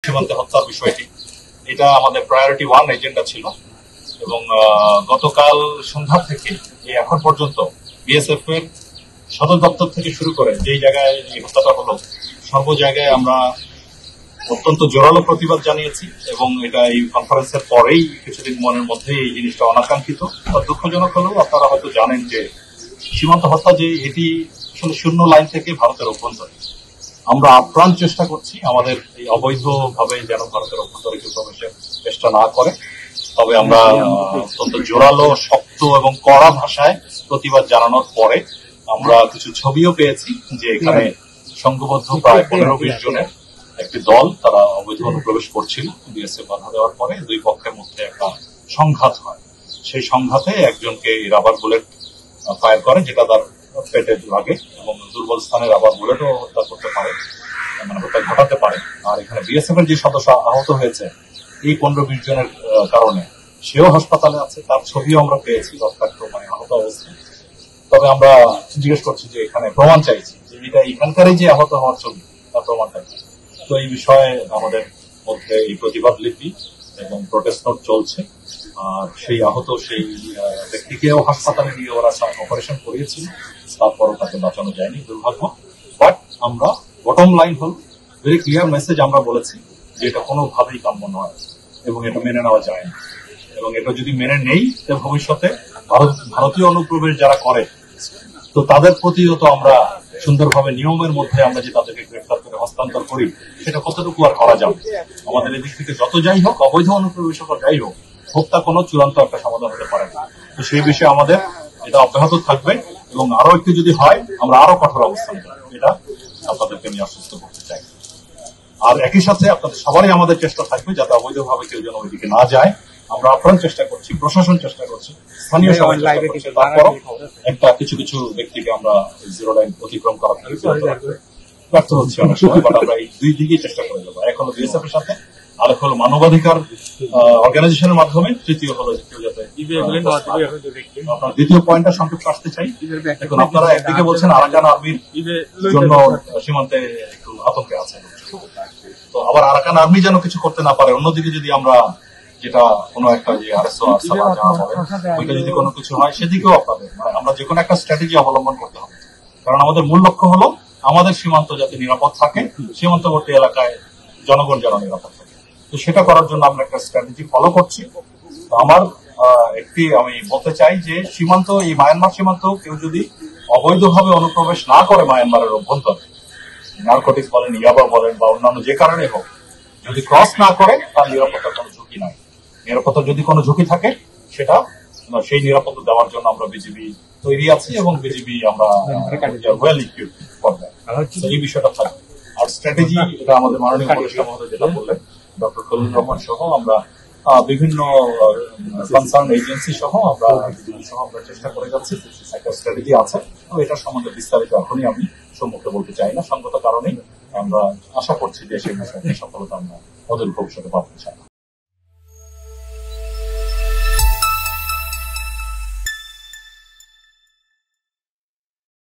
সীমান্তে হত্যার বিষয়টি, এটা আমাদের প্রায়োরিটি 1 এজেন্ডা ছিল। এবং গতকাল সন্ধ্যা থেকে এখন পর্যন্ত বিএসএফ এর সদর দপ্তর থেকে শুরু করে যেই জায়গায় এই হত্যাটা হলো, সর্ব জায়গায় আমরা অত্যন্ত জোরালো প্রতিবাদ জানিয়েছি। এবং এটা এই কনফারেন্সের পরেই কিছুদিন মনের মধ্যে এই জিনিসটা অনাকাঙ্ক্ষিত বা দুঃখজনক হলেও আপনারা হয়তো জানেন যে সীমান্ত হত্যা যে এটি আসলে শূন্য লাইন থেকে ভারতের অভ্যন্তরে। আমরা আপ্রাণ চেষ্টা করছি আমাদের এই অবৈধভাবে যেন ভারতের অভ্যন্তরে কেউ প্রবেশের চেষ্টা না করে। তবে আমরা অত্যন্ত জোরালো, শক্ত এবং কড়া ভাষায় প্রতিবাদ জানানোর পরে আমরা কিছু ছবিও পেয়েছি যে এখানে সংঘবদ্ধ প্রায় 15-20 জনের একটি দল, তারা অবৈধ অনুপ্রবেশ করছিল। বিএসএফ বাধা দেওয়ার পরে দুই পক্ষের মধ্যে একটা সংঘাত হয়। সেই সংঘাতে একজনকে রাবার বুলেট ফায়ার করে, যেটা তার পেটে লাগে এবং দুর্বল স্থানে রাবার বুলেটও হত্যা করতে পারে, মানে হত্যা ঘটাতে পারে। আর এখানে বিএসএফ এর যে সদস্য আহত হয়েছে এই 15-20 জনের কারণে, সেও হাসপাতালে আছে, তার ছবিও আমরা পেয়েছি রক্তাক্ত, মানে আহত অবস্থায়। তবে আমরা জিজ্ঞেস করছি যে এখানে প্রমাণ চাইছি যে এটা এখানকারই যে আহত হওয়ার ছবি, তার প্রমাণটা কি। তো এই বিষয়ে আমাদের মধ্যে এই প্রতিবাদ লিপি এবং প্রোটেস্ট নোট চলছে। আর সেই আহত সেই ব্যক্তিকেও হাসপাতালে নিয়ে ওরা অপারেশন করিয়েছিল, তারপরও তাকে বাঁচানো যায়নি, দুর্ভাগ্য। বাট আমরা বটম লাইন হল ভেরি ক্লিয়ার মেসেজ আমরা বলেছি যে এটা কোনোভাবেই কাম্য নয় এবং এটা মেনে নেওয়া যায় না। এবং এটা যদি মেনে নেই, তাহলে ভবিষ্যতে ভারতীয় অনুপ্রবেশ যারা করে, তো তাদের প্রতিও তো আমরা সুন্দরভাবে নিয়মের মধ্যে আমরা যে তাদেরকে গ্রেফতার করে হস্তান্তর করি, সেটা কতটুকু আর করা যাবে। আমাদের এদিক থেকে যত যাই হোক, অবৈধ অনুপ্রবেশ যাই হোক, হত্যা কোনো চূড়ান্ত একটা সমাধান হতে পারে না। তো সেই বিষয়ে আমাদের এটা অব্যাহত থাকবে এবং আরো একটু যদি হয় আমরা আরো কঠোর অবস্থান করব, এটা আপনাদেরকে আমি আশ্বস্ত করতে চাই। আর একই সাথে আপনাদের সবারই আমাদের চেষ্টা থাকবে যাতে অবৈধভাবে কেউ যেন ওইদিকে না যায়। আমরা আপ্রাণ চেষ্টা করছি, প্রশাসন চেষ্টা করছে, স্থানীয় সবাই চেষ্টা করছে। তারপরও একটা কিছু কিছু ব্যক্তিকে আমরা জিরো লাইন অতিক্রম করার ব্যর্থ হচ্ছে অনেক সময়, বাট আমরা এই দুই দিকেই চেষ্টা করে যাবো। এক হলো বিএসএফ এর সাথে, আরেক হলো মানবাধিকার অর্গানাইজেশনের মাধ্যমে, তৃতীয় হলো কেউ যাতে। আপনার দ্বিতীয় পয়েন্টটা সংক্ষিপ্ত আসতে চাই। এখন আপনারা একদিকে বলছেন আরাকান আর্মির জন্য সীমান্তে একটু আতঙ্কে আছেন, তো আবার আরাকান আর্মি যেন কিছু করতে না পারে। অন্যদিকে যদি আমরা যেটা কোনো একটা যে আরএসও ওইটা যদি কোনো কিছু হয়, সেদিকেও আপনাদের মানে আমরা যে কোনো একটা স্ট্র্যাটেজি অবলম্বন করতে হবে। কারণ আমাদের মূল লক্ষ্য হলো আমাদের সীমান্ত যাতে নিরাপদ থাকে, সীমান্তবর্তী এলাকায় জনগণ যেন নিরাপদ থাকে। তো সেটা করার জন্য আমরা একটা স্ট্র্যাটেজি ফলো করছি। তো আমার আমি বলতে চাই যে সীমান্ত, এই মায়ানমার সীমান্ত কেউ যদি অবৈধভাবে অনুপ্রবেশ না করে মায়ানমারের অভ্যন্তরে, নার্কোটিক্স বলেন, ইয়াবা বলেন বা অন্যান্য যে কারণে হোক, যদি ক্রস না করে, তার নিরাপত্তার কোনো ঝুঁকি নাই। নিরাপত্তার যদি কোনো ঝুঁকি থাকে, সেটা সেই নিরাপত্তা দেওয়ার জন্য আমরা বিজিবি তৈরি আছি এবং বিজিবি আমরা ওয়েল ইকুইপড ফর দ্যাট। এই বিষয়টা থাকবে। আর স্ট্র্যাটেজি, এটা আমাদের মাননীয় উপদেষ্টা মহোদয় যেটা বললেন, ডক্টর খলিল রহমান সহ আমরা বিভিন্ন কনসার্ন এজেন্সি সহ আমরা চেষ্টা করে যাচ্ছি। একটা স্ট্র্যাটেজি আছে, এটা সম্বন্ধে বিস্তারিত এখনই আমি সম্মুখে বলতে চাই না, সঙ্গত কারণেই। আমরা আশা করছি যে সেই বিষয়ে সফলতা আমরা অদূর ভবিষ্যতে পাবো।